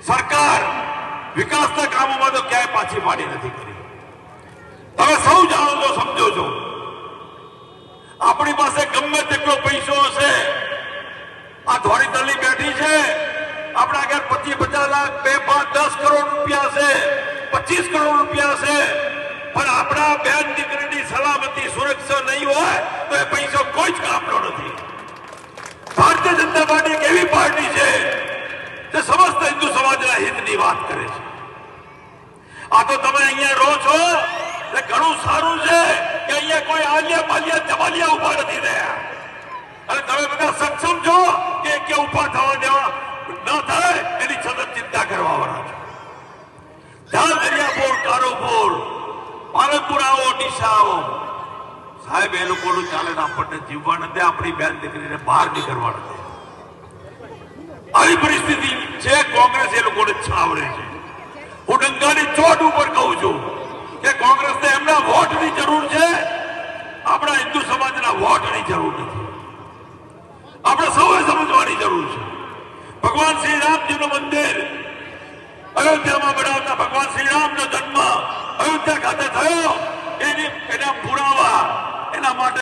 સરકાર વિકાસના કામોમાં તો ક્યાંય પાછી પાડી નથી કરી. તમે સૌ જાણો છો, સમજો છો. આપણી પાસે ગમે તેટલો પૈસો હશે, આ ધોળી તળી બેઠી છે, આપણા આગળ 25-50 લાખ, 2-5-10 કરોડ રૂપિયા છે, 25 કરોડ રૂપિયા છે, પણ આપણા બેન દીકરીની સલામતી સુરક્ષા નહીં હોય તો એ પૈસો કોઈ જ કામનો નથી. ભારતીય જનતા પાર્ટી એક એવી પાર્ટી છે જે સમસ્ત હિન્દુ સમાજના હિતની વાત કરે છે. આ તો તમે અહીંયા રહો છો એ ઘણું સારું છે કે અહીંયા કોઈ આલિયા પાલિયા જમાલિયા ઉભા નથી રહ્યા, અને તમે બધા સક્ષમ છો કે ઉભા થવા દેવા ન થાય એની સતત ચિંતા કરવા વાળા છો. જ્યાં દરિયાપુર, કારોપુર, પાલનપુર આવો, ડીસા આવો, સાહેબ એ લોકોનું ચાલે આપણને જીવવા નથી, આપણી બેન દીકરીને બહાર નીકળવા નથી. આવી પરિસ્થિતિ છે. કોંગ્રેસ એ લોકોને છાવરે છે. હું ડંકાની ચોટ ઉપર કહું છું કે કોંગ્રેસને એમના વોટની જરૂર છે, આપણા હિન્દુ સમાજના વોટની જરૂર નથી. આપણે સૌએ સમજવાની જરૂર છે. ભગવાન શ્રી રામજીનું મંદિર અયોધ્યામાં બનાવતા